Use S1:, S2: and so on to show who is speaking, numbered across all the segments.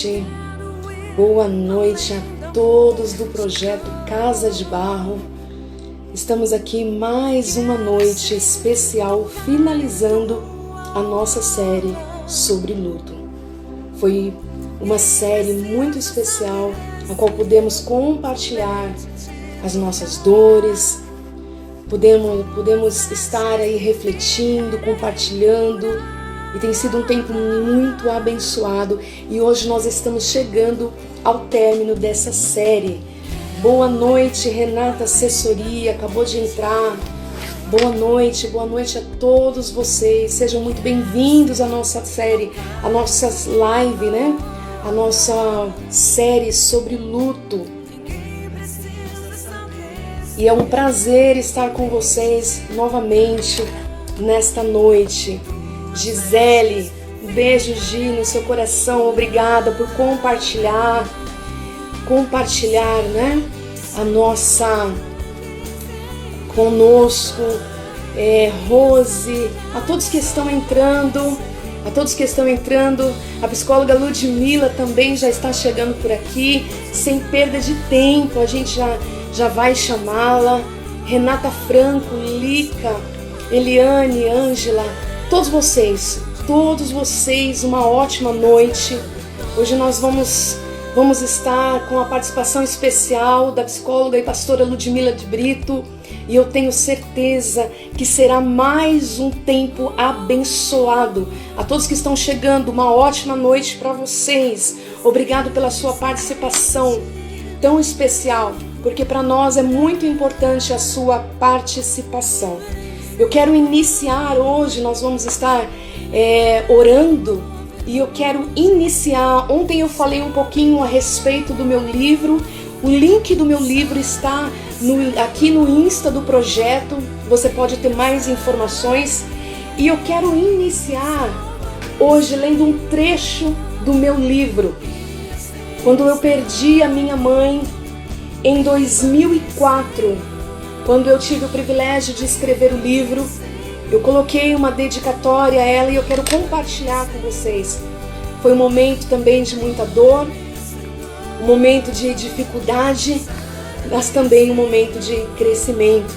S1: noite. Boa noite a todos do projeto Casa de Barro. Estamos aqui mais uma noite especial, finalizando a nossa série sobre luto. Foi uma série muito especial, a qual podemos compartilhar as nossas dores, podemos estar aí refletindo, compartilhando, e tem sido um tempo muito abençoado, e hoje nós estamos chegando ao término dessa série. Boa noite, Renata Assessoria, acabou de entrar. Boa noite a todos vocês, sejam muito bem-vindos à nossa série, à nossa live, né? A nossa série sobre luto. E é um prazer estar com vocês novamente nesta noite. Gisele, um beijo, Gi, no seu coração. Obrigada por compartilhar, né? A nossa conosco, Rose, a todos que estão entrando, a psicóloga Ludmila também já está chegando por aqui, sem perda de tempo, a gente já vai chamá-la. Renata Franco, Lica, Eliane, Ângela, todos vocês, uma ótima noite. Hoje nós vamos estar com a participação especial da psicóloga e pastora Ludmila de Brito, e eu tenho certeza que será mais um tempo abençoado. A todos que estão chegando, uma ótima noite para vocês. Obrigado pela sua participação tão especial, porque para nós é muito importante a sua participação. Eu quero iniciar hoje, nós vamos estar orando, e eu quero iniciar. Ontem eu falei um pouquinho a respeito do meu livro. O link do meu livro está aqui no Insta do projeto, você pode ter mais informações. E eu quero iniciar hoje lendo um trecho do meu livro. Quando eu perdi a minha mãe em 2004, quando eu tive o privilégio de escrever o livro, eu coloquei uma dedicatória a ela e eu quero compartilhar com vocês. Foi um momento também de muita dor, um momento de dificuldade, mas também um momento de crescimento,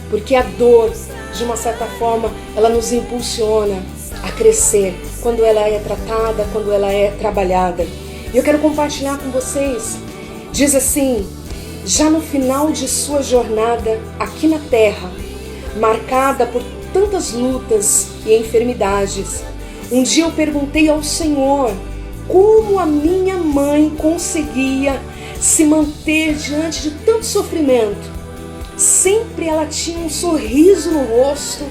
S1: porque a dor, de uma certa forma, ela nos impulsiona a crescer, quando ela é tratada, quando ela é trabalhada. E eu quero compartilhar com vocês. Diz assim: já no final de sua jornada aqui na Terra, marcada por tantas lutas e enfermidades, um dia eu perguntei ao Senhor como a minha mãe conseguia se manter diante de tanto sofrimento. Sempre ela tinha um sorriso no rosto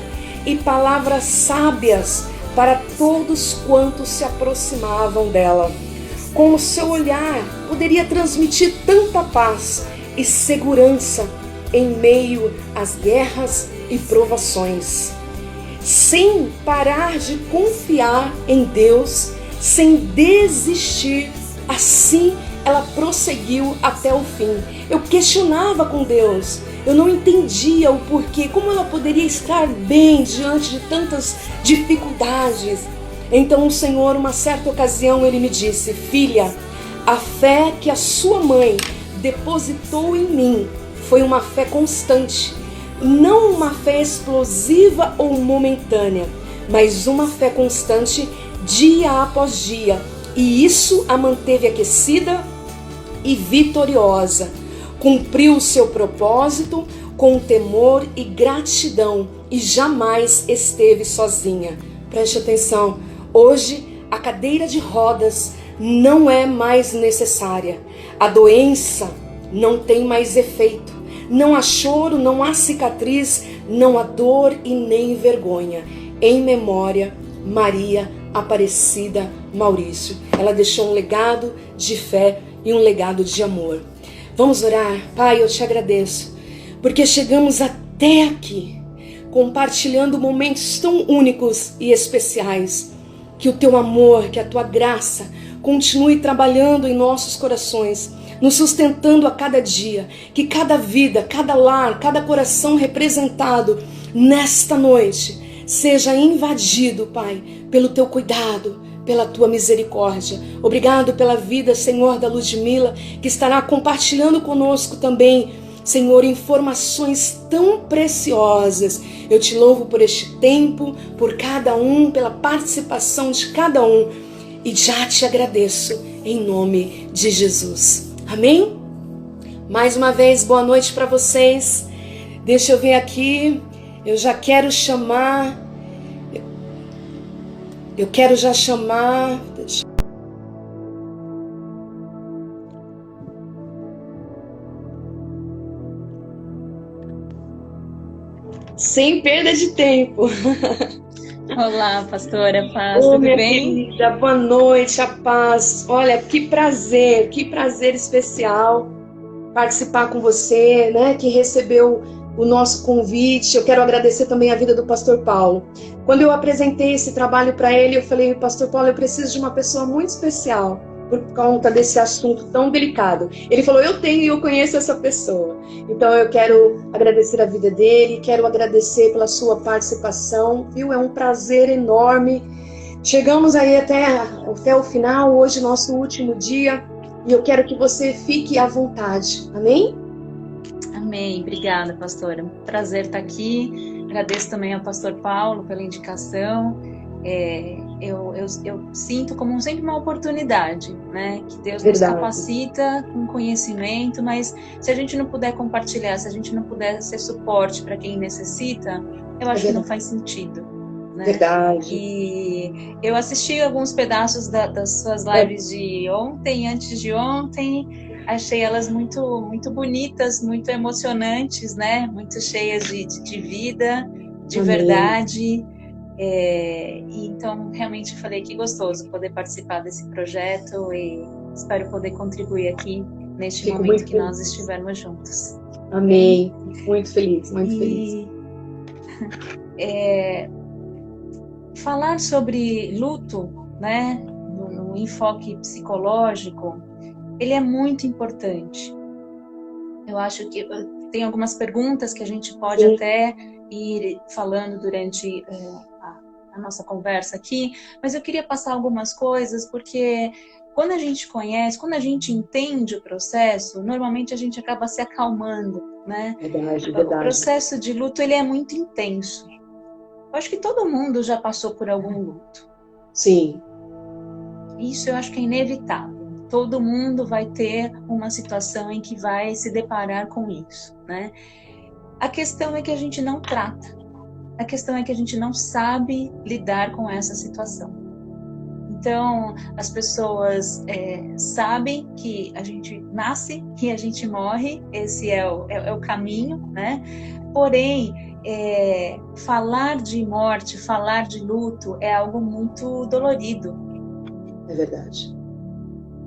S1: e palavras sábias para todos quantos se aproximavam dela. Com o seu olhar poderia transmitir tanta paz e segurança em meio às guerras e provações. Sem parar de confiar em Deus, sem desistir, assim ela prosseguiu até o fim. Eu questionava com Deus, eu não entendia o porquê, como ela poderia estar bem diante de tantas dificuldades. Então o Senhor, uma certa ocasião, ele me disse: filha, a fé que a sua mãe depositou em mim foi uma fé constante, não uma fé explosiva ou momentânea, mas uma fé constante dia após dia, e isso a manteve aquecida e vitoriosa. Cumpriu o seu propósito com temor e gratidão e jamais esteve sozinha. Preste atenção, hoje a cadeira de rodas não é mais necessária, a doença não tem mais efeito, não há choro, não há cicatriz, não há dor e nem vergonha. Em memória, Maria Aparecida Maurício. Ela deixou um legado de fé e um legado de amor. Vamos orar. Pai, eu te agradeço, porque chegamos até aqui, compartilhando momentos tão únicos e especiais. Que o teu amor, que a tua graça continue trabalhando em nossos corações, nos sustentando a cada dia, que cada vida, cada lar, cada coração representado nesta noite seja invadido, Pai, pelo teu cuidado, pela tua misericórdia. Obrigado pela vida, Senhor, da Ludmila, que estará compartilhando conosco também, Senhor, informações tão preciosas. Eu te louvo por este tempo, por cada um, pela participação de cada um, e já te agradeço em nome de Jesus. Amém? Mais uma vez, boa noite para vocês. Deixa eu ver aqui, eu já quero chamar... Sem perda de tempo.
S2: Olá, pastora Paz, tudo
S1: minha
S2: bem?
S1: Querida, boa noite, a paz. Olha, que prazer especial participar com você, né, que recebeu o nosso convite. Eu quero agradecer também a vida do pastor Paulo. Quando eu apresentei esse trabalho para ele, eu falei, pastor Paulo, eu preciso de uma pessoa muito especial por conta desse assunto tão delicado. Ele falou, eu tenho e eu conheço essa pessoa. Então eu quero agradecer a vida dele, quero agradecer pela sua participação, viu? É um prazer enorme. Chegamos aí até o final, hoje nosso último dia, e eu quero que você fique à vontade. Amém?
S2: Amém, obrigada, pastora. Prazer estar aqui. Agradeço também ao pastor Paulo pela indicação. Eu sinto como sempre uma oportunidade, né? Que Deus nos capacita com conhecimento, mas se a gente não puder compartilhar, se a gente não puder ser suporte para quem necessita, eu acho que não faz sentido. Né?
S1: Verdade.
S2: E eu assisti alguns pedaços das suas lives de ontem, antes de ontem. Achei elas muito, muito bonitas, muito emocionantes, né? Muito cheias de vida, de verdade. E então, realmente falei que gostoso poder participar desse projeto e espero poder contribuir aqui neste momento que nós estivermos juntos.
S1: Amém. Muito feliz, muito feliz.
S2: Falar sobre luto, né? No enfoque psicológico, ele é muito importante. Eu acho que tem algumas perguntas que a gente pode até ir falando durante a nossa conversa aqui, mas eu queria passar algumas coisas, porque quando a gente conhece, quando a gente entende o processo, normalmente a gente acaba se acalmando, né?
S1: Verdade.
S2: O processo de luto, ele é muito intenso. Eu acho que todo mundo já passou por algum luto.
S1: Sim.
S2: Isso eu acho que é inevitável. Todo mundo vai ter uma situação em que vai se deparar com isso, né? A questão é que a gente não trata. A questão é que a gente não sabe lidar com essa situação. Então, as pessoas sabem que a gente nasce e a gente morre, esse é o caminho, né? Porém, falar de morte, falar de luto é algo muito dolorido.
S1: É verdade.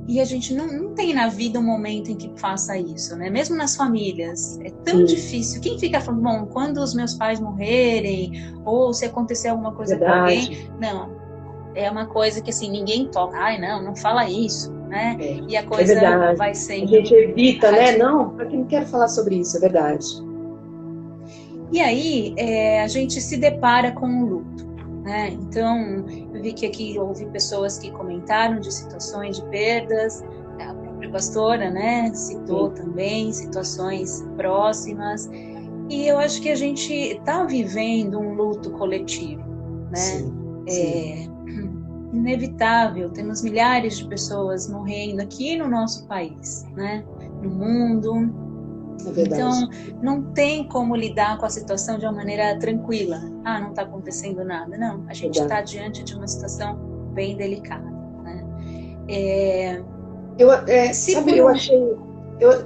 S2: E a gente não tem na vida um momento em que faça isso, né? Mesmo nas famílias, é tão difícil. Quem fica falando, bom, quando os meus pais morrerem, ou se acontecer alguma coisa com alguém, não. É uma coisa que, assim, ninguém toca. Ai, não fala isso, né? E a coisa vai sendo...
S1: A gente evita, né? Não, porque não quero falar sobre isso, é verdade.
S2: E aí, a gente se depara com o luto, né? Então, eu vi que aqui houve pessoas que comentaram de situações de perdas, a própria pastora, né, citou também situações próximas, e eu acho que a gente está vivendo um luto coletivo, né? Inevitável, temos milhares de pessoas morrendo aqui no nosso país, né, no mundo. Então, não tem como lidar com a situação de uma maneira tranquila. Ah, não está acontecendo nada. Não, a gente está diante de uma situação bem delicada, né?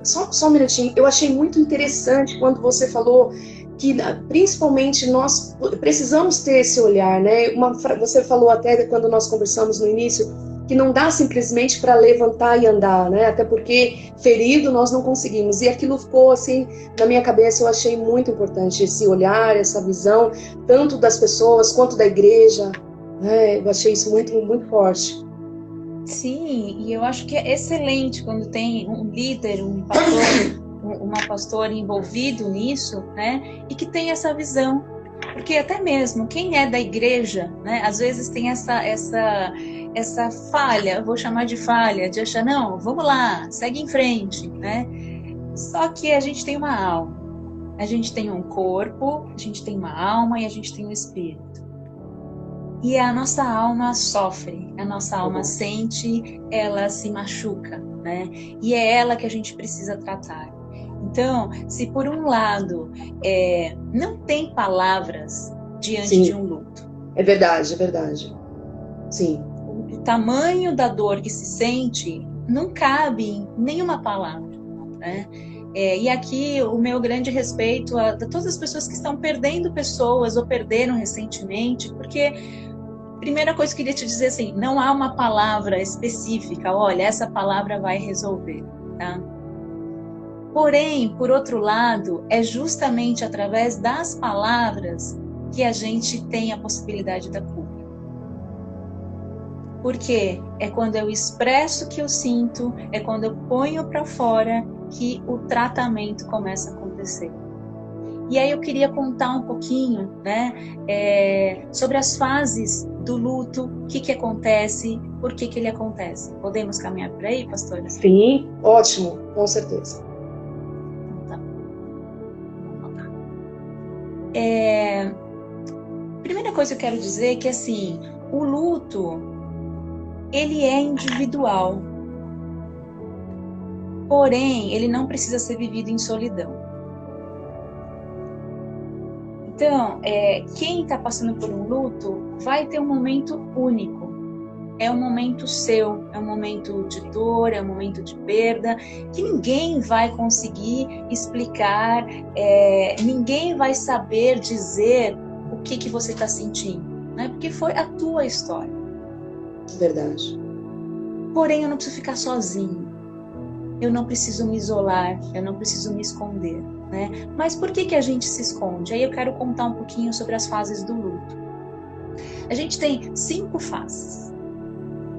S1: Só um minutinho. Eu achei muito interessante quando você falou que, principalmente, nós precisamos ter esse olhar, né? Você falou até quando nós conversamos no início, que não dá simplesmente para levantar e andar, né? Até porque ferido nós não conseguimos. E aquilo ficou assim na minha cabeça. Eu achei muito importante esse olhar, essa visão, tanto das pessoas quanto da igreja, né? Eu achei isso muito, muito forte.
S2: Sim, e eu acho que é excelente quando tem um líder, um pastor, uma pastora envolvido nisso, né? E que tem essa visão. Porque até mesmo quem é da igreja, né? Às vezes tem essa essa falha, vou chamar de falha, de achar, não, vamos lá, segue em frente, né? Só que a gente tem uma alma, a gente tem um corpo, a gente tem uma alma e a gente tem um espírito. E a nossa alma sofre, a nossa alma sente, ela se machuca, né? E é ela que a gente precisa tratar. Então, se por um lado não tem palavras diante de um luto.
S1: É verdade, é verdade. Sim.
S2: O tamanho da dor que se sente não cabe em nenhuma palavra, né? E aqui o meu grande respeito a todas as pessoas que estão perdendo pessoas ou perderam recentemente, porque primeira coisa que eu queria te dizer assim, não há uma palavra específica, olha, essa palavra vai resolver, tá? Porém, por outro lado, é justamente através das palavras que a gente tem a possibilidade da cura. Porque é quando eu expresso o que eu sinto, é quando eu ponho para fora que o tratamento começa a acontecer. E aí eu queria contar um pouquinho, né, sobre as fases do luto, o que acontece, por que ele acontece. Podemos caminhar por aí, pastora?
S1: Sim, ótimo, com certeza.
S2: Então, tá. Vamos lá. Primeira coisa que eu quero dizer é que, assim, o luto, ele é individual. Porém, ele não precisa ser vivido em solidão. Então, quem está passando por um luto vai ter um momento único. É um momento seu, é um momento de dor, é um momento de perda, que ninguém vai conseguir explicar, ninguém vai saber dizer o que você está sentindo, né? Porque foi a tua história.
S1: Verdade.
S2: Porém, eu não preciso ficar sozinho. Eu não preciso me isolar, eu não preciso me esconder, né? Mas por que a gente se esconde? Aí eu quero contar um pouquinho sobre as fases do luto. A gente tem 5 fases.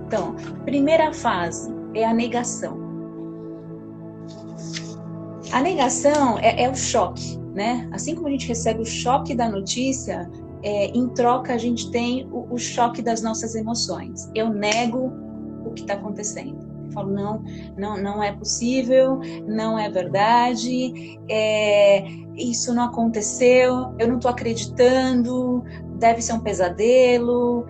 S2: Então, primeira fase é a negação. A negação é o choque, né? Assim como a gente recebe o choque da notícia, em troca a gente tem o choque das nossas emoções. Eu nego o que está acontecendo. Eu falo, não é possível, não é verdade, isso não aconteceu, eu não estou acreditando, deve ser um pesadelo.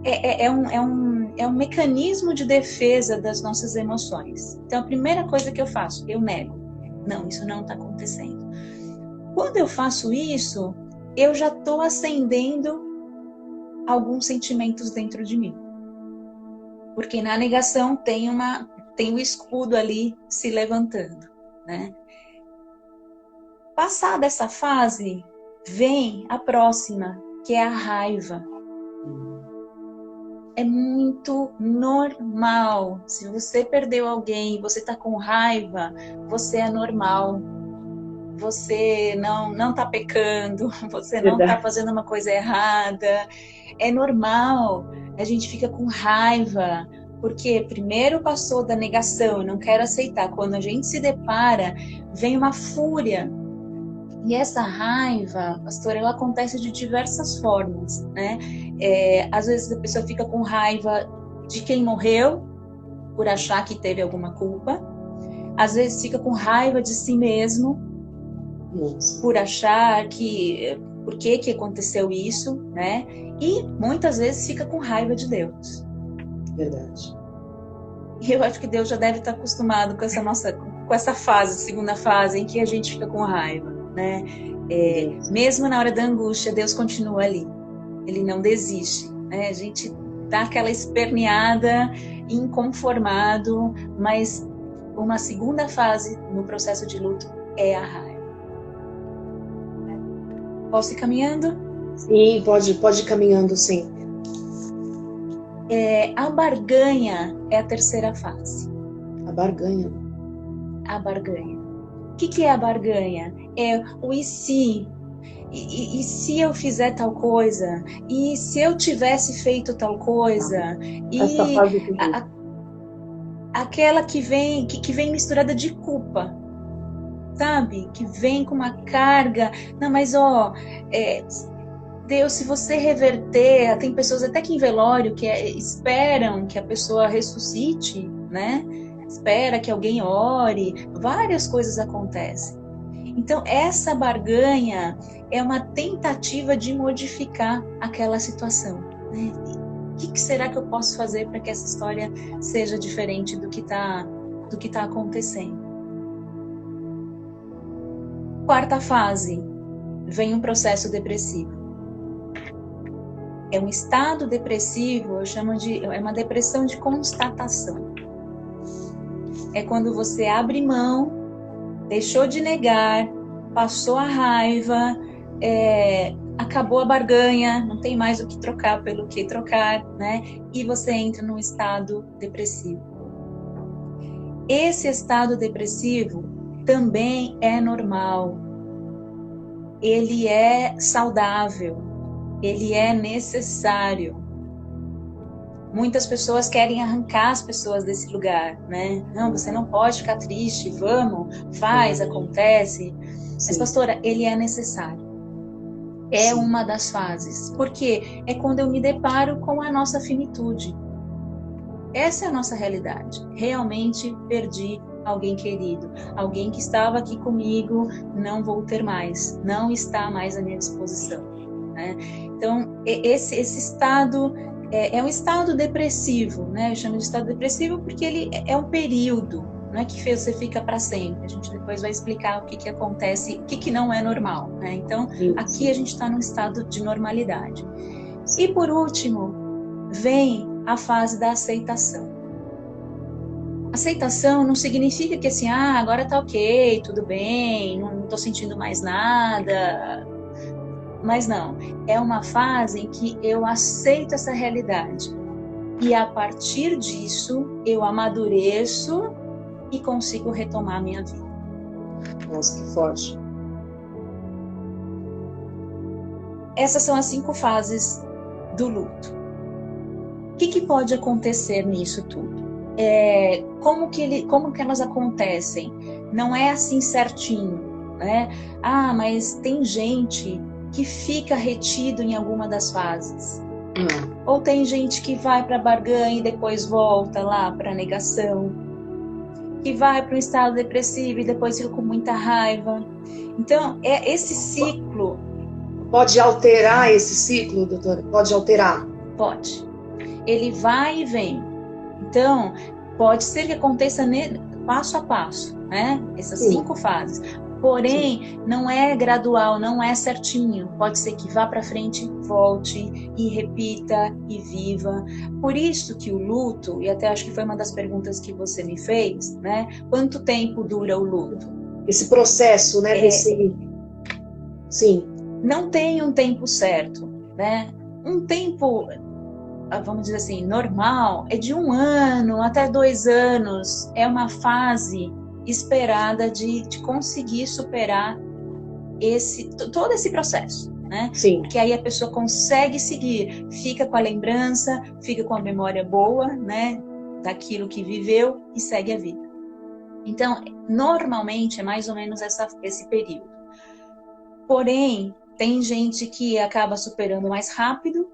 S2: É um mecanismo de defesa das nossas emoções. Então, a primeira coisa que eu faço, eu nego. Não, isso não está acontecendo. Quando eu faço isso, eu já estou acendendo alguns sentimentos dentro de mim. Porque na negação tem o escudo ali se levantando, né? Passada essa fase, vem a próxima, que é a raiva. É muito normal. Se você perdeu alguém, você está com raiva, você é normal. Você não está pecando, você não está fazendo uma coisa errada. É normal. A gente fica com raiva, porque primeiro passou da negação, eu não quero aceitar. Quando a gente se depara, vem uma fúria. E essa raiva, pastor, ela acontece de diversas formas, né? Às vezes a pessoa fica com raiva de quem morreu, por achar que teve alguma culpa. Às vezes fica com raiva de si mesmo, por achar que... Por que aconteceu isso, né? E muitas vezes fica com raiva de Deus.
S1: Verdade.
S2: E eu acho que Deus já deve estar acostumado com essa fase, segunda fase, em que a gente fica com raiva, né? Mesmo na hora da angústia, Deus continua ali. Ele não desiste, né? A gente dá aquela esperneada, inconformado, mas uma segunda fase no processo de luto é a raiva. Posso ir caminhando?
S1: Sim, pode ir caminhando, sim.
S2: A barganha é a terceira fase.
S1: A barganha?
S2: A barganha. O que é a barganha? É o e se? E se eu fizer tal coisa? E se eu tivesse feito tal coisa?
S1: Essa fase que
S2: aquela que vem misturada de culpa. Sabe? Que vem com uma carga. Não, mas Deus, se você reverter, tem pessoas até que em velório que esperam que a pessoa ressuscite, né? Espera que alguém ore, várias coisas acontecem. Então, essa barganha é uma tentativa de modificar aquela situação, né? O que será que eu posso fazer para que essa história seja diferente do que tá acontecendo? Quarta fase, vem um processo depressivo. É um estado depressivo, eu chamo é uma depressão de constatação. É quando você abre mão, deixou de negar, passou a raiva, acabou a barganha, não tem mais o que trocar pelo que trocar, né? E você entra num estado depressivo. Esse estado depressivo também é normal. Ele é saudável. Ele é necessário. Muitas pessoas querem arrancar as pessoas desse lugar, né? Não, você não pode ficar triste, vamos, faz, acontece. Mas, pastora, ele é necessário. É uma das fases. Porque é quando eu me deparo com a nossa finitude. Essa é a nossa realidade. Realmente perdi alguém querido. Alguém que estava aqui comigo, não vou ter mais. Não está mais à minha disposição, né? Então, esse estado é um estado depressivo, né? Eu chamo de estado depressivo porque ele é um período, não é que você fica para sempre. A gente depois vai explicar o que acontece, o que não é normal, né? Então, aqui a gente está num estado de normalidade. E por último, vem a fase da aceitação. Aceitação não significa que assim, agora tá ok, tudo bem, não tô sentindo mais nada. Mas não, é uma fase em que eu aceito essa realidade. E a partir disso, eu amadureço e consigo retomar a minha vida.
S1: Nossa, que forte.
S2: Essas são as 5 fases do luto. O que pode acontecer nisso tudo? Como que elas acontecem? Não é assim certinho, né? Mas tem gente que fica retido em alguma das fases. Ou tem gente que vai para a barganha e depois volta lá para a negação, que vai para um estado depressivo e depois fica com muita raiva. Então, esse ciclo...
S1: Pode alterar esse ciclo, doutora? Pode alterar?
S2: Pode. Ele vai e vem. Então, pode ser que aconteça passo a passo, né? Essas 5 fases. Porém, não é gradual, não é certinho. Pode ser que vá para frente, volte e repita e viva. Por isso que o luto, e até acho que foi uma das perguntas que você me fez, né? Quanto tempo dura o luto?
S1: Esse processo, né? Sim.
S2: Não tem um tempo certo, né? Um tempo, vamos dizer assim, normal é de 1 ano até 2 anos. É uma fase esperada de conseguir superar todo esse processo, né?
S1: Sim.
S2: Porque aí a pessoa consegue seguir, fica com a lembrança, fica com a memória boa, né? Daquilo que viveu e segue a vida. Então, normalmente é mais ou menos esse período. Porém, tem gente que acaba superando mais rápido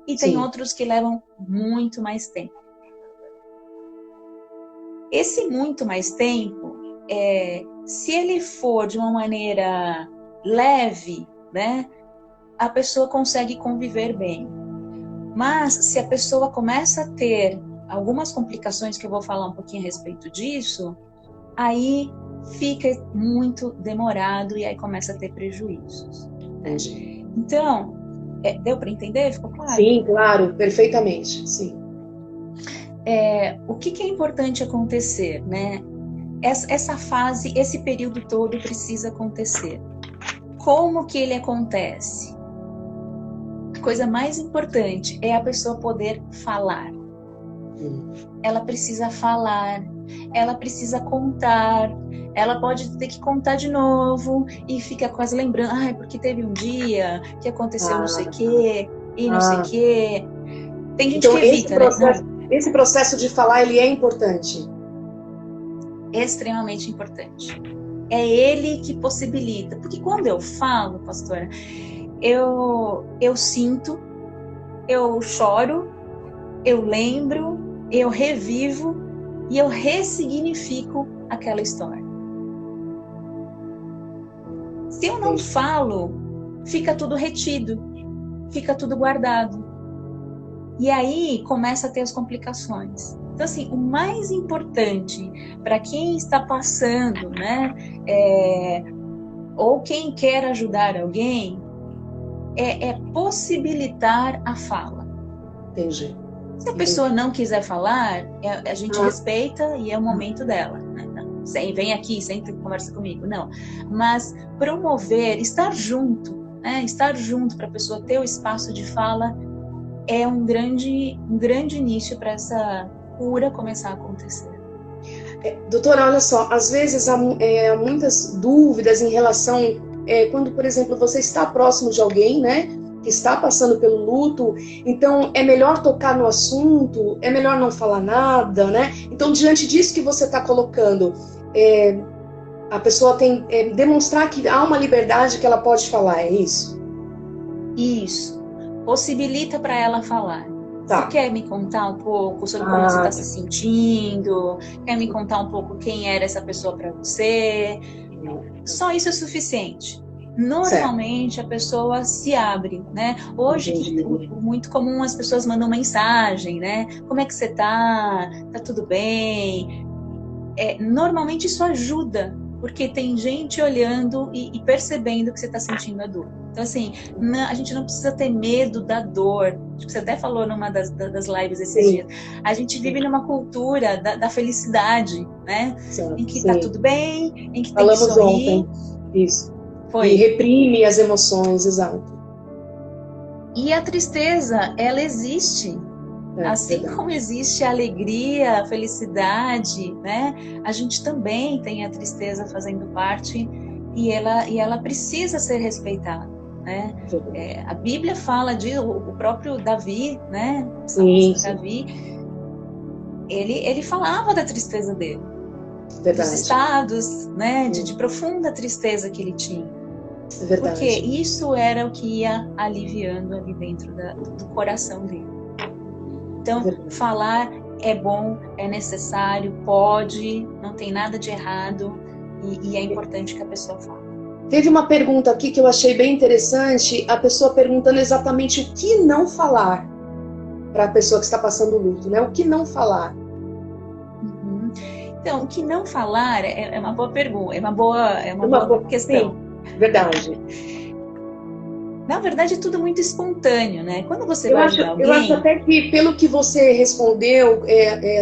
S2: e tem outros que levam muito mais tempo. Esse muito mais tempo, se ele for de uma maneira leve, né, a pessoa consegue conviver bem. Mas se a pessoa começa a ter algumas complicações, que eu vou falar um pouquinho a respeito disso, aí fica muito demorado e aí começa a ter prejuízos. Né? Então, deu para entender? Ficou claro?
S1: Sim, claro, perfeitamente, sim.
S2: O que é importante acontecer, né? Essa fase, esse período todo precisa acontecer. Como que ele acontece? A coisa mais importante é a pessoa poder falar. Ela precisa falar, ela precisa contar, ela pode ter que contar de novo e fica quase lembrando, porque teve um dia que aconteceu não sei o quê, e não sei o quê. Tem gente que evita, né?
S1: Esse processo de falar, ele é importante.
S2: Extremamente importante. É ele que possibilita. Porque quando eu falo, pastora, eu sinto, eu choro, eu lembro, eu revivo e eu ressignifico aquela história. Se eu não falo, fica tudo retido, fica tudo guardado. E aí começa a ter as complicações. Então, assim, o mais importante para quem está passando, né, ou quem quer ajudar alguém, é possibilitar a fala.
S1: Entendi.
S2: Se a pessoa não quiser falar, a gente respeita e é o momento dela. Né? Não, vem aqui, senta e conversa comigo. Não. Mas promover, estar junto, né? Estar junto para a pessoa ter o espaço de fala é um grande início para essa cura começar a acontecer.
S1: Doutora, olha só, às vezes há muitas dúvidas em relação quando, por exemplo, você está próximo de alguém, né, que está passando pelo luto, então é melhor tocar no assunto, é melhor não falar nada, né? Então, diante disso que você está colocando, a pessoa tem demonstrar que há uma liberdade que ela pode falar, é isso?
S2: Isso. Possibilita para ela falar.
S1: Tá.
S2: Você quer me contar um pouco sobre como você está se sentindo? Quer me contar um pouco quem era essa pessoa para você? Só isso é suficiente. Normalmente certo. A pessoa se abre, né? Hoje muito comum as pessoas mandam mensagem, né? Como é que você tá? Tá tudo bem? Normalmente isso ajuda, porque tem gente olhando e percebendo que você está sentindo a dor. Então, assim, a gente não precisa ter medo da dor. Acho que você até falou numa das lives esses dias. A gente vive numa cultura da felicidade, né? Em que tá tudo bem, em que
S1: falamos
S2: tem que sorrir.
S1: Ontem. Isso. E reprime as emoções, exato.
S2: E a tristeza, ela existe. Assim como existe a alegria, a felicidade, né? A gente também tem a tristeza fazendo parte e ela precisa ser respeitada, né? A Bíblia fala o próprio Davi, né? Sim. Davi, ele falava da tristeza dele, dos estados, né? De profunda tristeza que ele tinha. Porque isso era o que ia aliviando ali dentro do coração dele. Então, falar é bom, é necessário, pode, não tem nada de errado e é importante que a pessoa fale.
S1: Teve uma pergunta aqui que eu achei bem interessante, a pessoa perguntando exatamente o que não falar para a pessoa que está passando o luto, né? O que não falar?
S2: Então, o que não falar é uma boa pergunta, é uma boa questão.
S1: Sim, verdade.
S2: Na verdade, é tudo muito espontâneo, né? Quando você vai ajudar alguém...
S1: Eu acho até que, pelo que você respondeu,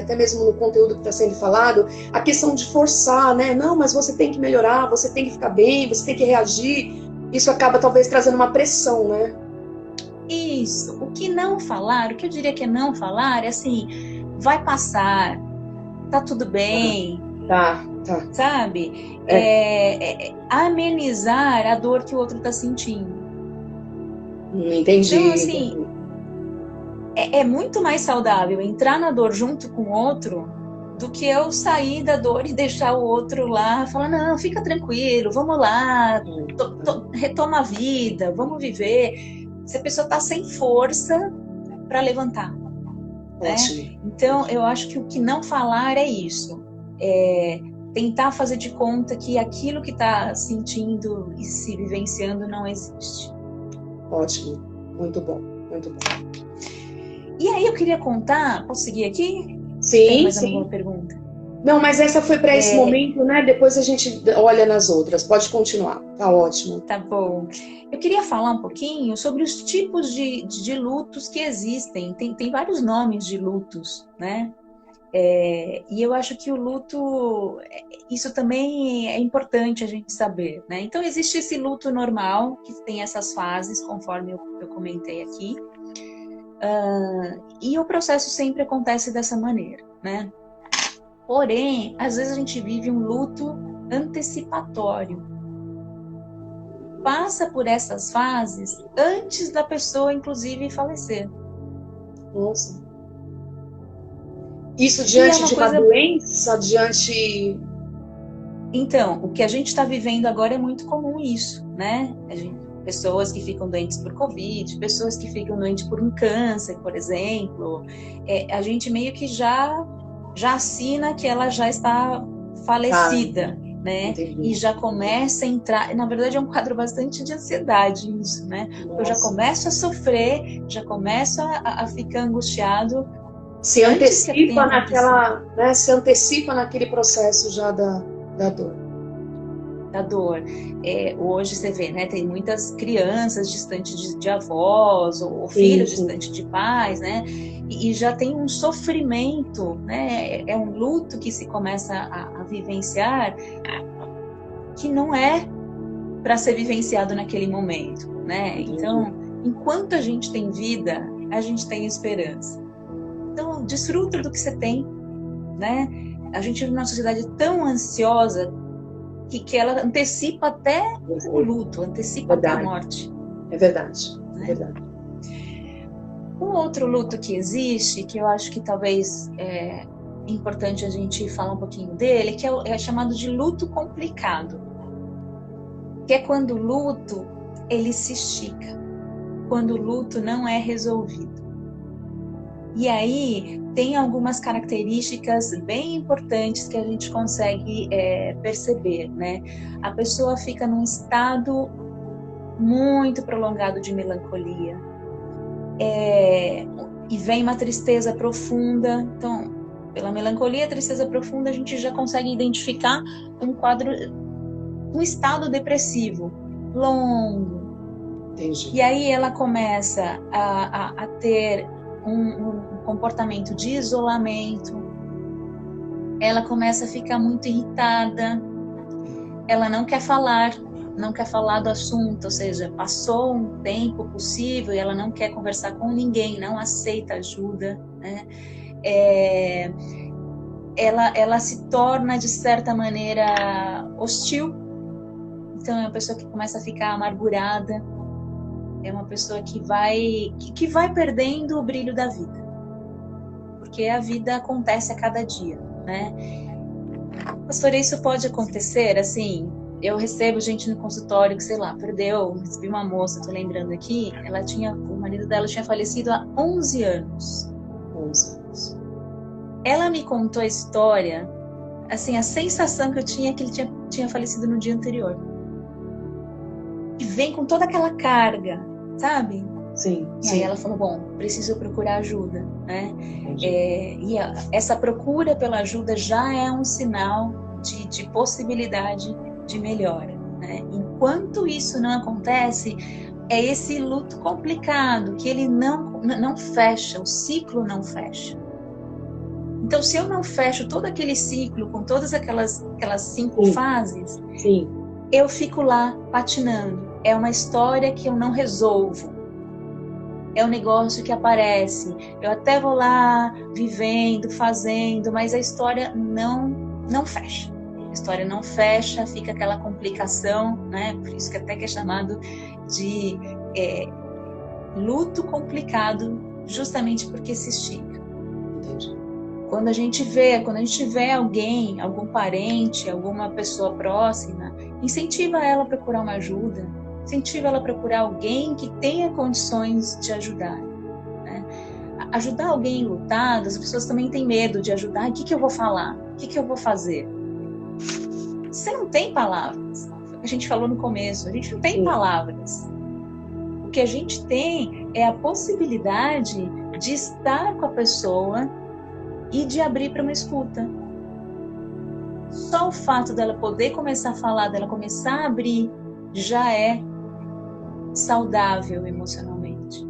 S1: até mesmo no conteúdo que está sendo falado, a questão de forçar, né? Não, mas você tem que melhorar, você tem que ficar bem, você tem que reagir. Isso acaba, talvez, trazendo uma pressão, né?
S2: Isso. O que não falar, o que eu diria que é não falar, é assim, vai passar, tá tudo bem.
S1: Tá.
S2: Sabe? Amenizar a dor que o outro tá sentindo.
S1: Entendi.
S2: Então, assim, é muito mais saudável entrar na dor junto com o outro do que eu sair da dor e deixar o outro lá, falar, não, fica tranquilo, vamos lá, retoma a vida, vamos viver. Se a pessoa está sem força para levantar. Né? Então, eu acho que o que não falar é isso. Tentar fazer de conta que aquilo que está sentindo e se vivenciando não existe.
S1: Ótimo, muito bom, muito bom.
S2: E aí eu queria contar, posso seguir aqui?
S1: Sim,
S2: tem mais
S1: sim.
S2: alguma pergunta?
S1: Não, mas essa foi para esse momento, né? Depois a gente olha nas outras. Pode continuar, tá ótimo.
S2: Tá bom. Eu queria falar um pouquinho sobre os tipos de lutos que existem. Tem vários nomes de lutos, né? E eu acho que o luto, isso também é importante a gente saber, né? Então, existe esse luto normal, que tem essas fases, conforme eu comentei aqui, e o processo sempre acontece dessa maneira, né? Porém, às vezes a gente vive um luto antecipatório. Passa por essas fases antes da pessoa, inclusive, falecer.
S1: Nossa. Isso diante de uma doença, diante...
S2: Então, o que a gente está vivendo agora é muito comum isso, né? pessoas que ficam doentes por Covid, pessoas que ficam doentes por um câncer, por exemplo. A gente meio que já assina que ela já está falecida, né?
S3: Entendi.
S2: E já começa a entrar... Na verdade, é um quadro bastante de ansiedade isso, né?
S3: Nossa.
S2: Eu já começo a sofrer, já começo a ficar angustiado.
S3: Se antecipa naquele processo já da dor.
S2: Da dor. Hoje você vê, né, tem muitas crianças distantes de avós, ou filhos distantes de pais, né, e já tem um sofrimento, né, é um luto que se começa a vivenciar que não é para ser vivenciado naquele momento, né, então, enquanto a gente tem vida, a gente tem esperança. Então, desfruta do que você tem, né, a gente vive numa sociedade tão ansiosa que ela antecipa até o luto, antecipa até a morte.
S3: É verdade,
S2: né?
S3: É verdade.
S2: Um outro luto que existe, que eu acho que talvez é importante a gente falar um pouquinho dele, que é chamado de luto complicado. Que é quando o luto, ele se estica. Quando o luto não é resolvido. E aí, tem algumas características bem importantes que a gente consegue perceber, né? A pessoa fica num estado muito prolongado de melancolia. E vem uma tristeza profunda. Então, pela melancolia, tristeza profunda, a gente já consegue identificar um quadro, um estado depressivo longo.
S3: Entendi.
S2: E aí ela começa a ter um comportamento de isolamento, ela começa a ficar muito irritada, ela não quer falar do assunto, ou seja, passou um tempo possível e ela não quer conversar com ninguém, não aceita ajuda, né? Ela se torna, de certa maneira, hostil, então é uma pessoa que começa a ficar amargurada, é uma pessoa que vai perdendo o brilho da vida. Porque a vida acontece a cada dia, né? Pastora, isso pode acontecer, assim, eu recebo gente no consultório que, sei lá, recebi uma moça, tô lembrando aqui, o marido dela tinha falecido há 11 anos.
S3: 11 anos.
S2: Ela me contou a história, assim, a sensação que eu tinha é que ele tinha falecido no dia anterior. E vem com toda aquela carga, sabe?
S3: Sim.
S2: E aí ela falou, bom, preciso procurar ajuda, né? Essa procura pela ajuda já é um sinal de possibilidade de melhora, né? Enquanto isso não acontece, é esse luto complicado, que ele não fecha, o ciclo não fecha. Então, se eu não fecho todo aquele ciclo, com todas aquelas 5 fases, eu fico lá patinando. É uma história que eu não resolvo. É um negócio que aparece. Eu até vou lá, vivendo, fazendo, mas a história não fecha. A história não fecha, fica aquela complicação, né? Por isso que até que é chamado de luto complicado, justamente porque se estica.
S3: Entendi.
S2: Quando a gente vê alguém, algum parente, alguma pessoa próxima, incentiva ela a procurar uma ajuda, incentiva ela a procurar alguém que tenha condições de ajudar. Né? Ajudar alguém enlutado, as pessoas também têm medo de ajudar. O que eu vou falar? O que eu vou fazer? Você não tem palavras. Foi o que a gente falou no começo. A gente não tem palavras. O que a gente tem é a possibilidade de estar com a pessoa e de abrir para uma escuta. Só o fato dela poder começar a falar, dela começar a abrir, já é saudável emocionalmente.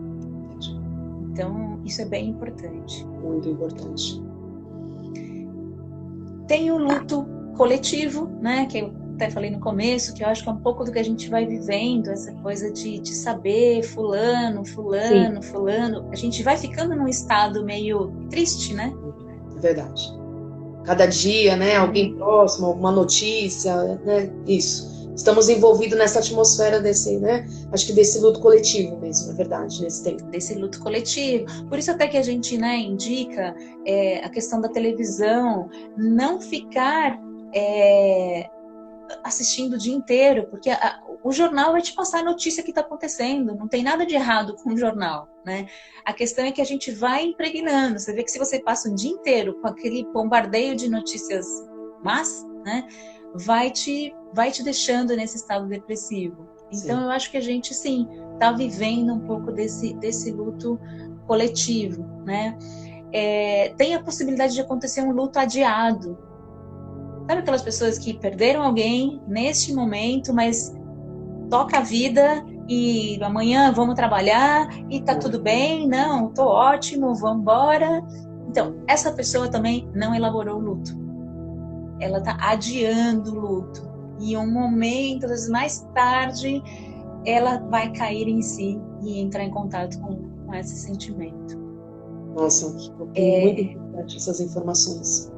S2: Então, isso é bem importante.
S3: Muito importante.
S2: Tem o luto coletivo, né, que eu até falei no começo, que eu acho que é um pouco do que a gente vai vivendo, essa coisa de saber fulano. A gente vai ficando num estado meio triste, né?
S3: É verdade. Cada dia, né, alguém próximo, alguma notícia, né, isso. Estamos envolvidos nessa atmosfera desse, né, acho que desse luto coletivo mesmo, na verdade, nesse tempo.
S2: Desse luto coletivo. Por isso até que a gente, né, indica a questão da televisão, não ficar assistindo o dia inteiro, porque o jornal vai te passar a notícia que está acontecendo, não tem nada de errado com o jornal, né? A questão é que a gente vai impregnando. Você vê que se você passa o dia inteiro com aquele bombardeio de notícias más, né, vai te deixando nesse estado depressivo. Então, eu acho que a gente, sim, está vivendo um pouco desse luto coletivo, né? Tem a possibilidade de acontecer um luto adiado. Sabe aquelas pessoas que perderam alguém neste momento, mas toca a vida e amanhã vamos trabalhar e tá tudo bem, não, tô ótimo, vamos embora. Então, essa pessoa também não elaborou o luto. Ela tá adiando o luto. E um momento, às vezes mais tarde, ela vai cair em si e entrar em contato com esse sentimento.
S3: Nossa, muito importante essas informações.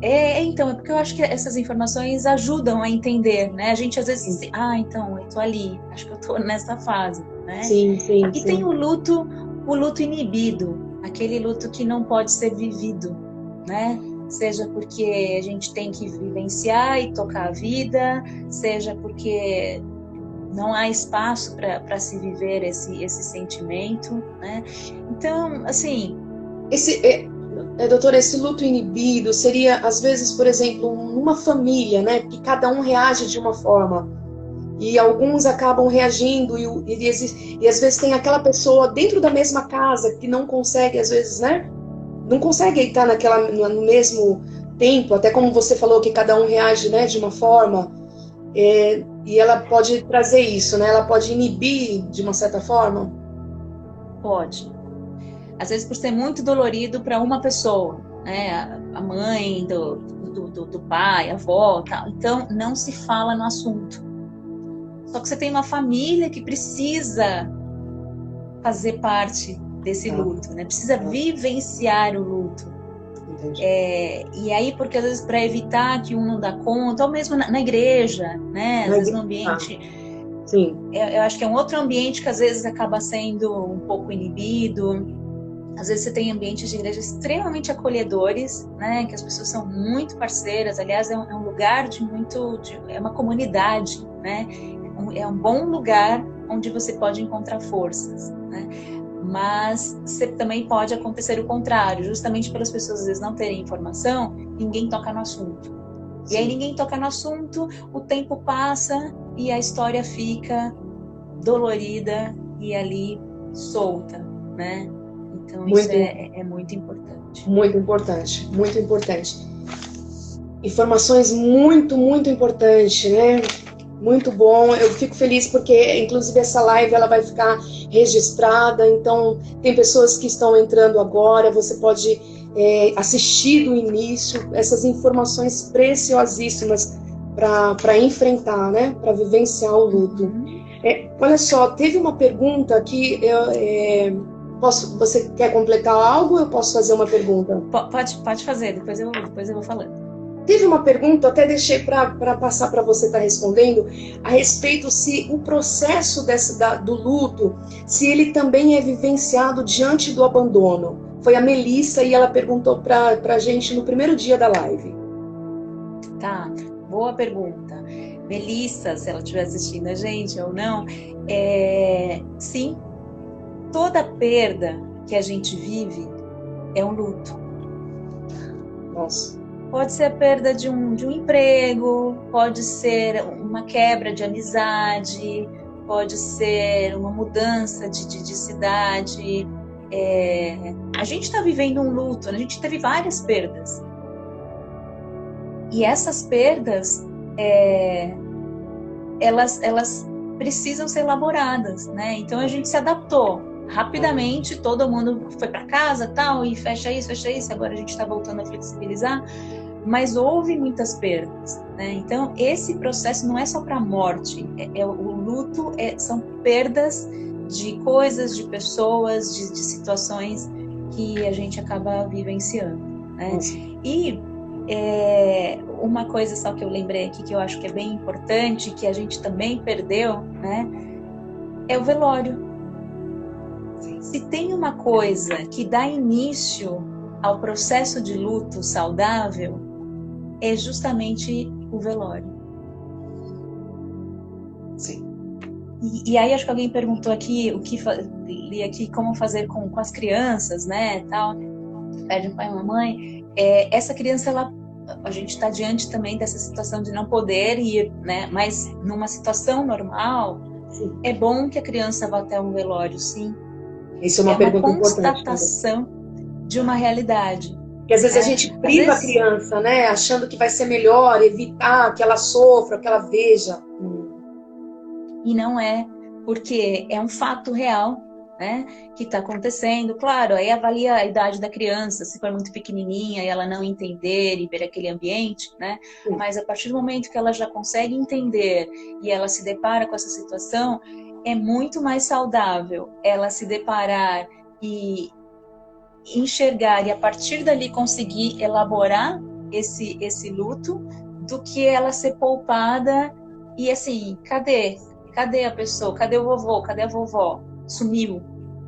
S2: Então, é porque eu acho que essas informações ajudam a entender, né? A gente às vezes diz, então, eu tô ali, acho que eu tô nessa fase, né?
S3: Sim.
S2: Tem o luto inibido, aquele luto que não pode ser vivido, né? Seja porque a gente tem que vivenciar e tocar a vida, seja porque não há espaço para se viver esse sentimento, né? Então, assim...
S3: Doutora, esse luto inibido seria, às vezes, por exemplo, numa família, né, que cada um reage de uma forma, e alguns acabam reagindo, e às vezes tem aquela pessoa dentro da mesma casa que não consegue, às vezes, né, não consegue estar no mesmo tempo, até como você falou, que cada um reage, né, de uma forma, e ela pode trazer isso, né, ela pode inibir de uma certa forma?
S2: Pode. Às vezes por ser muito dolorido para uma pessoa, né? A mãe do pai, a avó, tal. Então não se fala no assunto. Só que você tem uma família que precisa fazer parte desse luto, né? Precisa vivenciar o luto. E aí, porque às vezes para evitar que um não dá conta, ou mesmo na igreja, né? Às vezes no ambiente...
S3: Sim.
S2: Eu acho que é um outro ambiente que às vezes acaba sendo um pouco inibido. Às vezes você tem ambientes de igreja extremamente acolhedores, né? Que as pessoas são muito parceiras. Aliás, é um lugar é uma comunidade, né? É um bom lugar onde você pode encontrar forças, né? Mas também pode acontecer o contrário, justamente pelas pessoas às vezes não terem informação, ninguém toca no assunto. Sim. E aí ninguém toca no assunto, o tempo passa e a história fica dolorida e ali solta, né? Então isso é muito importante.
S3: Muito importante, muito importante. Informações muito importantes, né? Muito bom. Eu fico feliz porque, inclusive, essa live ela vai ficar registrada. Então, tem pessoas que estão entrando agora. Você pode assistir do início essas informações preciosíssimas para enfrentar, né? Para vivenciar o luto. Olha só, teve uma pergunta que você quer completar algo? Eu posso fazer uma pergunta?
S2: Pode fazer, depois eu vou falando.
S3: Teve uma pergunta, até deixei para passar para você estar respondendo, a respeito se o processo do luto, se ele também é vivenciado diante do abandono. Foi a Melissa e ela perguntou para a gente no primeiro dia da live.
S2: Tá, boa pergunta. Melissa, se ela estiver assistindo a gente ou não, sim, toda perda que a gente vive é um luto.
S3: Nossa.
S2: Pode ser a perda de um emprego, pode ser uma quebra de amizade, pode ser uma mudança de cidade. A gente está vivendo um luto, a gente teve várias perdas. E essas perdas, elas precisam ser elaboradas, né? Então a gente se adaptou. Rapidamente, todo mundo foi para casa, tal, e fecha isso, agora a gente está voltando a flexibilizar, mas houve muitas perdas, né? Então, esse processo não é só para a morte, o luto são perdas de coisas, de pessoas, de situações que a gente acaba vivenciando, né? E uma coisa só que eu lembrei aqui, que eu acho que é bem importante, que a gente também perdeu, né? É o velório. Se tem uma coisa que dá início ao processo de luto saudável, é justamente o velório.
S3: Sim.
S2: E aí acho que alguém perguntou aqui li aqui como fazer com as crianças, né, tal. Pede um pai e uma mãe. Essa criança, a gente está diante também dessa situação de não poder ir, né? Mas numa situação normal, sim, é bom que a criança vá até um velório, sim.
S3: Isso é uma pergunta importante.
S2: É uma constatação de uma realidade.
S3: Porque às vezes a gente priva a criança, né? Achando que vai ser melhor evitar que ela sofra, que ela veja.
S2: E não é, porque é um fato real, né, que está acontecendo. Claro, aí avalia a idade da criança, se for muito pequenininha e ela não entender e ver aquele ambiente, né? Sim. Mas a partir do momento que ela já consegue entender e ela se depara com essa situação, é muito mais saudável ela se deparar e enxergar e a partir dali conseguir elaborar esse luto do que ela ser poupada e assim, cadê a pessoa? Cadê o vovô? Cadê a vovó? Sumiu.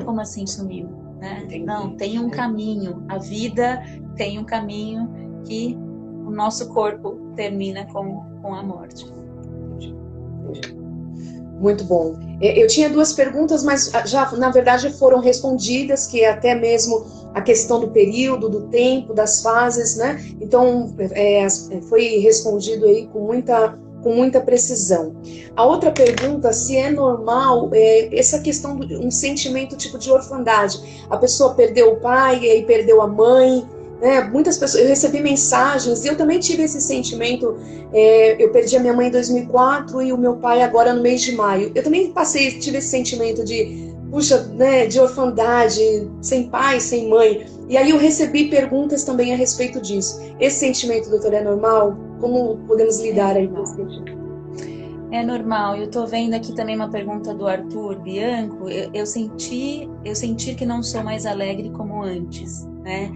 S2: Como assim sumiu? Né? Não, tem um caminho. A vida tem um caminho que o nosso corpo termina com a morte.
S3: Muito bom. Eu tinha duas perguntas, mas já, na verdade, foram respondidas, que é até mesmo a questão do período, do tempo, das fases, né? Então, foi respondido aí com muita precisão. A outra pergunta, se é normal essa questão de um sentimento tipo de orfandade. A pessoa perdeu o pai e aí perdeu a mãe, né? Muitas pessoas, eu recebi mensagens, eu também tive esse sentimento, eu perdi a minha mãe em 2004 e o meu pai agora no mês de maio. Eu também tive esse sentimento de, puxa, né, de orfandade, sem pai, sem mãe. E aí eu recebi perguntas também a respeito disso. Esse sentimento, doutora, é normal? Como podemos lidar aí com esse sentimento?
S2: É normal. Eu estou vendo aqui também uma pergunta do Arthur Bianco. Eu senti que não sou mais alegre como antes, né?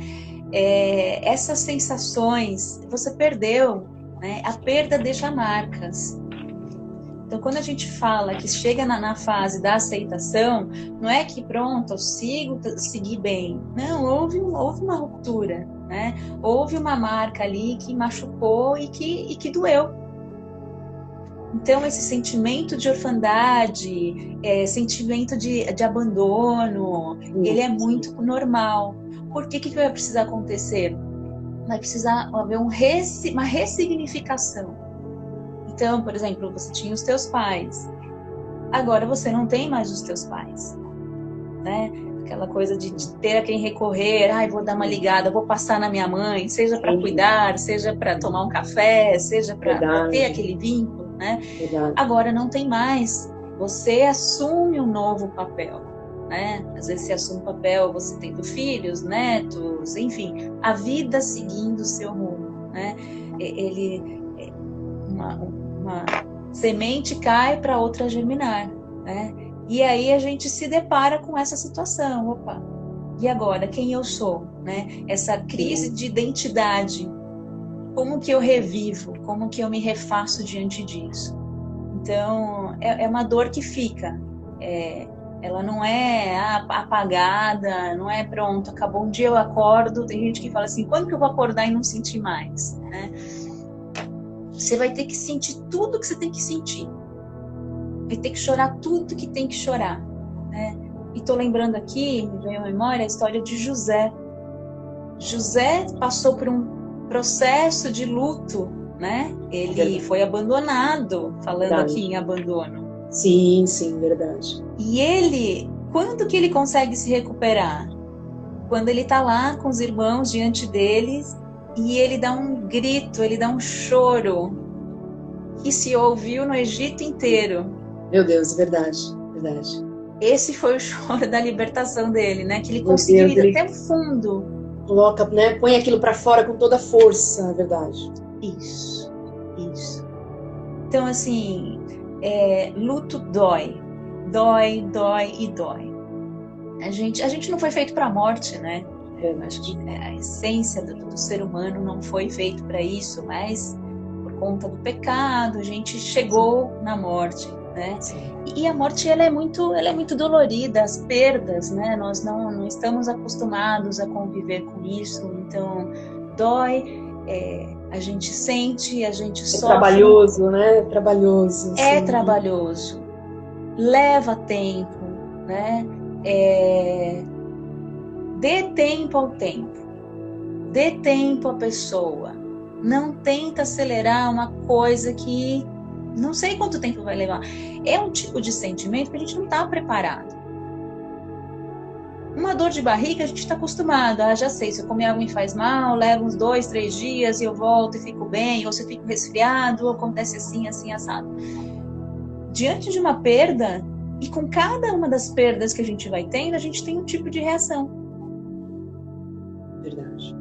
S2: Essas sensações você perdeu, né? A perda deixa marcas. Então, quando a gente fala que chega na fase da aceitação, não é que pronto, eu segui bem. Não, houve uma ruptura, né? Houve uma marca ali que machucou e que doeu. Então, esse sentimento de orfandade, sentimento de abandono, ele é muito normal. Por que vai precisar acontecer? Vai precisar haver uma ressignificação. Então, por exemplo, você tinha os teus pais, agora você não tem mais os teus pais, né? Aquela coisa de ter a quem recorrer, vou dar uma ligada, vou passar na minha mãe, seja para cuidar, seja para tomar um café, seja para ter aquele vínculo, né? Agora não tem mais, você assume um novo papel, né? Às vezes você assume o papel, você tendo filhos, netos, enfim, a vida seguindo o seu rumo, né? Uma semente cai para outra germinar, né? E aí a gente se depara com essa situação, opa, e agora, quem eu sou, né? Essa crise de identidade, como que eu revivo, como que eu me refaço diante disso? Então, é uma dor que fica, ela não é apagada, não é pronto, acabou um dia eu acordo, tem gente que fala assim, quando que eu vou acordar e não sentir mais, né? Você vai ter que sentir tudo que você tem que sentir. Vai ter que chorar tudo que tem que chorar, né? E tô lembrando aqui, me veio à memória, a história de José. José passou por um processo de luto, né? Ele foi abandonado, falando aqui em abandono.
S3: Sim, verdade.
S2: E ele, quando que ele consegue se recuperar? Quando ele tá lá com os irmãos diante deles, e ele dá um grito, ele dá um choro que se ouviu no Egito inteiro.
S3: Meu Deus, verdade.
S2: Esse foi o choro da libertação dele, né? Que ele conseguiu ir até o fundo.
S3: Coloca, né? Põe aquilo para fora com toda a força, verdade.
S2: Isso. Então, assim, luto dói. Dói. A gente não foi feito para a morte, né? Eu acho que a essência do ser humano não foi feito para isso, mas por conta do pecado a gente chegou na morte, né? E a morte ela é muito dolorida, as perdas, né? Nós não estamos acostumados a conviver com isso, então dói. a gente sente, a gente sofre.
S3: É trabalhoso, né? É trabalhoso.
S2: É
S3: sim.
S2: trabalhoso. Leva tempo, né? Dê tempo ao tempo. Dê tempo à pessoa. Não tenta acelerar uma coisa que não sei quanto tempo vai levar. É um tipo de sentimento que a gente não está preparado. Uma dor de barriga a gente está acostumado. Já sei, se eu comer algo me faz mal, leva uns 2, 3 dias e eu volto e fico bem, ou se eu fico resfriado, acontece assim, assim, assado. Diante de uma perda, e com cada uma das perdas que a gente vai tendo, a gente tem um tipo de reação.
S3: Verdade.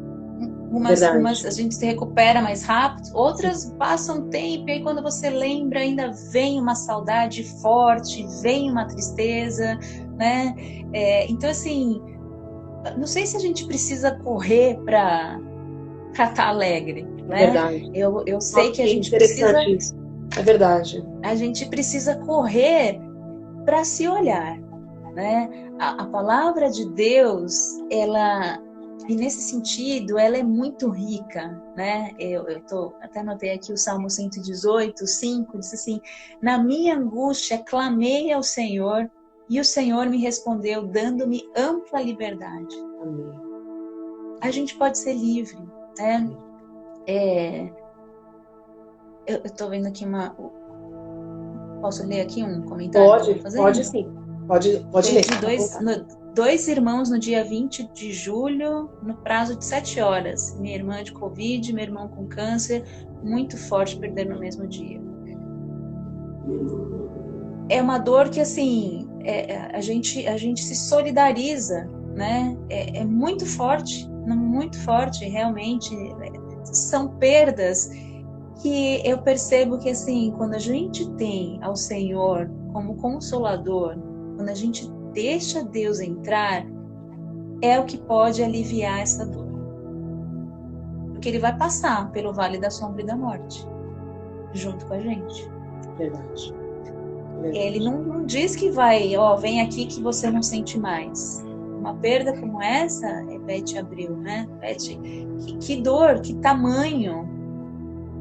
S2: Umas a gente se recupera mais rápido, outras passam tempo, e aí quando você lembra, ainda vem uma saudade forte, vem uma tristeza, né? Então, assim, não sei se a gente precisa correr para estar alegre, né?
S3: Verdade.
S2: Eu sei que a gente precisa...
S3: Isso. É verdade.
S2: A gente precisa correr para se olhar, né? A palavra de Deus, e nesse sentido, ela é muito rica, né? Até anotei aqui o Salmo 118, 5, diz assim: na minha angústia clamei ao Senhor, e o Senhor me respondeu, dando-me ampla liberdade.
S3: Amém.
S2: A gente pode ser livre, né? Eu estou vendo aqui Posso ler aqui um comentário?
S3: Pode sim. Pode ler.
S2: De 2 irmãos no dia 20 de julho, no prazo de 7 horas. Minha irmã de Covid, meu irmão com câncer, muito forte, perder no mesmo dia. É uma dor que, assim, a gente se solidariza, né? É muito forte, realmente. São perdas que eu percebo que, assim, quando a gente tem ao Senhor como Consolador, quando a gente deixa Deus entrar, é o que pode aliviar essa dor. Porque Ele vai passar pelo vale da sombra e da morte, junto com a gente.
S3: Verdade.
S2: Ele não diz que vai, vem aqui que você não sente mais. Uma perda como essa, Beth abriu, né? Beth, que dor, que tamanho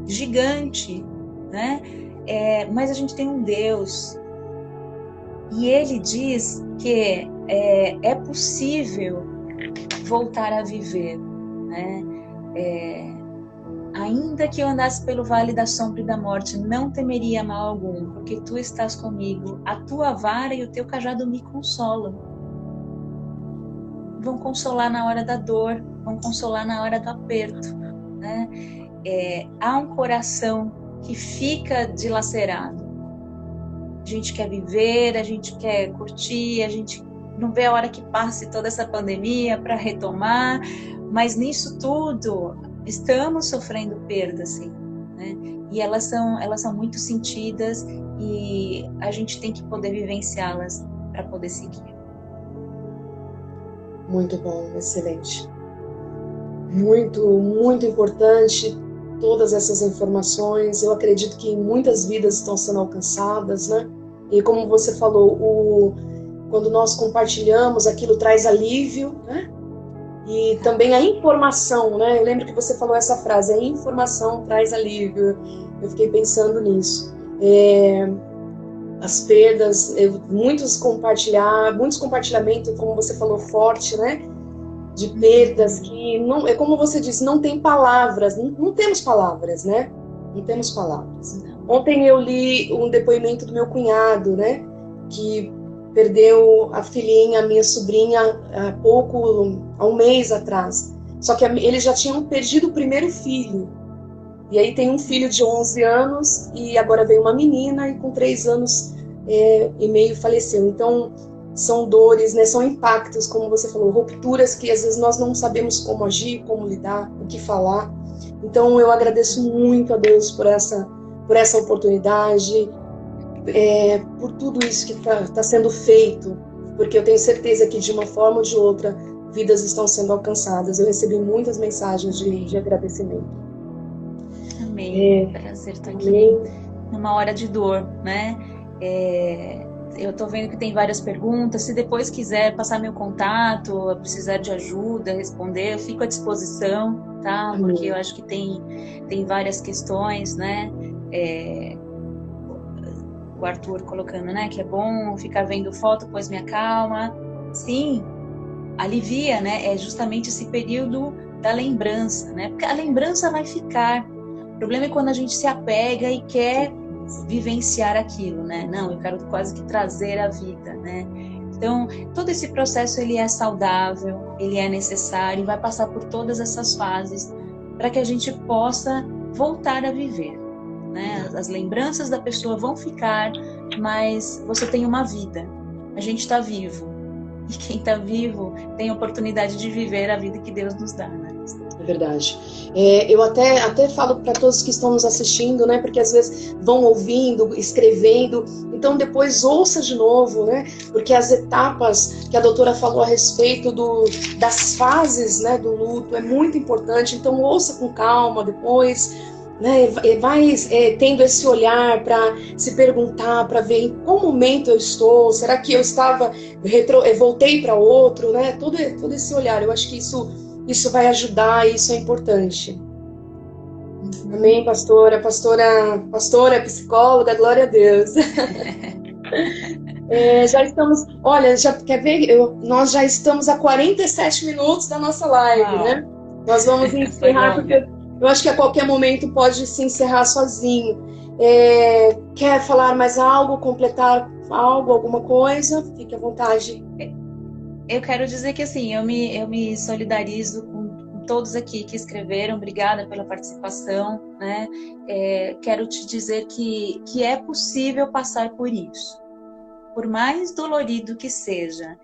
S2: gigante, né? Mas a gente tem um Deus, e Ele diz que é possível voltar a viver, né? Ainda que eu andasse pelo vale da sombra e da morte, não temeria mal algum, porque Tu estás comigo, a Tua vara e o Teu cajado me consolam. Vão consolar na hora da dor, vão consolar na hora do aperto, né? Há um coração que fica dilacerado. A gente quer viver, a gente quer curtir, a gente não vê a hora que passe toda essa pandemia para retomar, mas nisso tudo estamos sofrendo perdas, sim, né? E elas são muito sentidas, e a gente tem que poder vivenciá-las para poder seguir.
S3: Muito bom, excelente. Muito, muito importante todas essas informações. Eu acredito que muitas vidas estão sendo alcançadas, né? E como você falou, quando nós compartilhamos, aquilo traz alívio, né? E também a informação, né? Eu lembro que você falou essa frase: a informação traz alívio. Eu fiquei pensando nisso. As perdas, muitos compartilhamentos, como você falou, forte, né? De perdas que, não, é como você disse, não tem palavras, não temos palavras, né? Não temos palavras. Ontem eu li um depoimento do meu cunhado, né? Que perdeu a filhinha, a minha sobrinha, há um mês atrás. Só que eles já tinham perdido o primeiro filho. E aí tem um filho de 11 anos e agora veio uma menina e com 3 anos e meio faleceu. Então, são dores, né, são impactos, como você falou, rupturas que às vezes nós não sabemos como agir, como lidar, o que falar. Então, eu agradeço muito a Deus por essa oportunidade, por tudo isso que está sendo feito, porque eu tenho certeza que de uma forma ou de outra, vidas estão sendo alcançadas. Eu recebi muitas mensagens de agradecimento.
S2: Amém. Prazer estar aqui numa hora de dor, né? eu estou vendo que tem várias perguntas. Se depois quiser passar meu contato, precisar de ajuda, responder, eu fico à disposição, tá? Porque eu acho que tem várias questões, né? O Arthur colocando, né? Que é bom ficar vendo foto, pois me acalma. Sim, alivia, né? É justamente esse período da lembrança, né? Porque a lembrança vai ficar. O problema é quando a gente se apega e quer vivenciar aquilo, né? Não, eu quero quase que trazer a vida, né? Então, todo esse processo, ele é saudável, ele é necessário, e vai passar por todas essas fases para que a gente possa voltar a viver, né? As lembranças da pessoa vão ficar, mas você tem uma vida, a gente está vivo, e quem está vivo tem a oportunidade de viver a vida que Deus nos dá, né?
S3: É verdade. Eu até falo para todos que estão nos assistindo, né? Porque às vezes vão ouvindo, escrevendo, então depois ouça de novo, né? Porque as etapas que a doutora falou a respeito das fases, né, do luto é muito importante, então ouça com calma depois, né? Vai tendo esse olhar para se perguntar, para ver em qual momento eu estou, será que eu voltei para outro, né? Todo esse olhar, eu acho que isso vai ajudar, isso é importante. Amém, pastora, psicóloga, glória a Deus. Já estamos, olha, quer ver? Nós já estamos a 47 minutos da nossa live, né? Nós vamos encerrar, porque eu acho que a qualquer momento pode se encerrar sozinho. Quer falar mais algo, completar algo, alguma coisa? Fique à vontade.
S2: Eu quero dizer que, assim, eu me solidarizo com todos aqui que escreveram, obrigada pela participação, né? Quero te dizer que é possível passar por isso. Por mais dolorido que seja,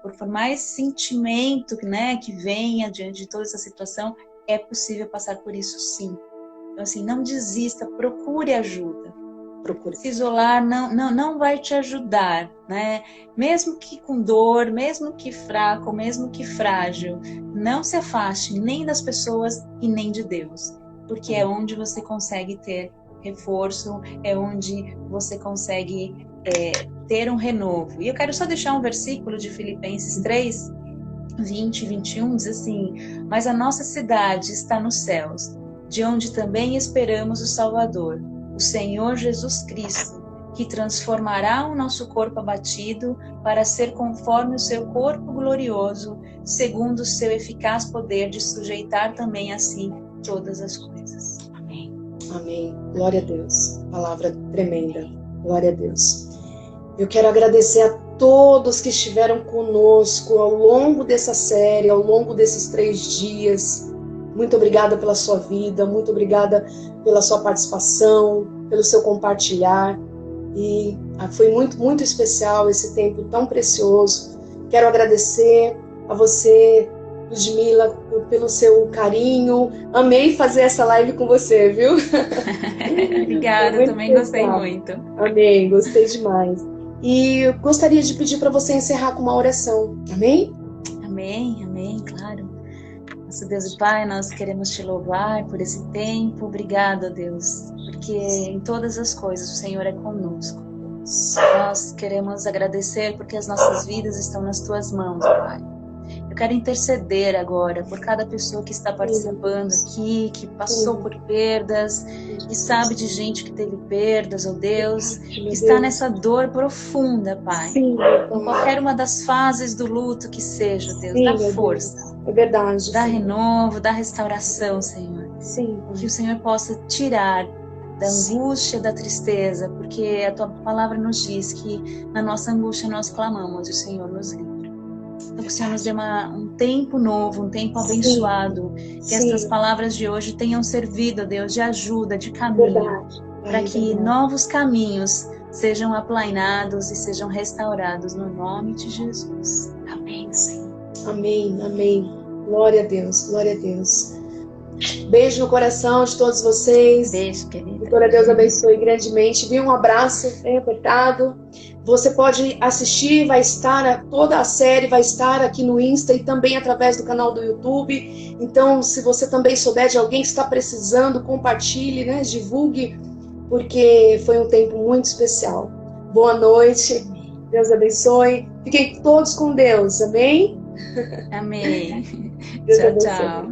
S2: por mais sentimento, né, que venha diante de toda essa situação, é possível passar por isso, sim. Então, assim, não desista, procure ajuda. Se isolar não vai te ajudar, né? Mesmo que com dor, mesmo que fraco, mesmo que frágil, não se afaste nem das pessoas e nem de Deus, porque é onde você consegue ter reforço, é onde você consegue ter um renovo. E eu quero só deixar um versículo de Filipenses 3, 20 e 21, diz assim: mas a nossa cidade está nos céus, de onde também esperamos o Salvador, o Senhor Jesus Cristo, que transformará o nosso corpo abatido para ser conforme o seu corpo glorioso, segundo o seu eficaz poder de sujeitar também a si todas as coisas. Amém.
S3: Amém. Glória a Deus. Palavra tremenda. Glória a Deus. Eu quero agradecer a todos que estiveram conosco ao longo dessa série, ao longo desses 3 dias. Muito obrigada pela sua vida, muito obrigada pela sua participação, pelo seu compartilhar. E foi muito, muito especial esse tempo tão precioso. Quero agradecer a você, Ludmila, pelo seu carinho. Amei fazer essa live com você, viu?
S2: Obrigada, eu também gostei muito.
S3: Amém, gostei demais. E eu gostaria de pedir para você encerrar com uma oração. Amém?
S2: Amém, amém, claro. Nosso Deus e Pai, nós queremos te louvar por esse tempo. Obrigada, Deus, porque em todas as coisas o Senhor é conosco. Nós queremos agradecer porque as nossas vidas estão nas tuas mãos, Pai. Eu quero interceder agora por cada pessoa que está participando aqui, que passou por perdas, que sabe de gente que teve perdas, ó Deus, que está nessa dor profunda, Pai. Em qualquer uma das fases do luto que seja, Deus, dá força.
S3: É verdade.
S2: Dá renovo, dá restauração, Senhor.
S3: Sim.
S2: Que o Senhor possa tirar da angústia, da tristeza, porque a tua palavra nos diz que na nossa angústia nós clamamos e o Senhor nos livra. Então, que o Senhor nos dê um tempo novo, um tempo abençoado. Que estas palavras de hoje tenham servido, Deus, de ajuda, de caminho. Para que novos caminhos sejam aplainados e sejam restaurados no nome de Jesus. Amém, Senhor.
S3: Amém, amém. Glória a Deus, glória a Deus. Beijo no coração de todos vocês.
S2: Beijo, querida.
S3: Glória a Deus abençoe grandemente. Um abraço bem apertado. Você pode assistir, toda a série vai estar aqui no Insta e também através do canal do YouTube. Então, se você também souber de alguém que está precisando, compartilhe, né? Divulgue, porque foi um tempo muito especial. Boa noite. Deus abençoe. Fiquem todos com Deus. Amém?
S2: Amém.
S3: Deus
S2: Tchau,
S3: abençoe.
S2: tchau.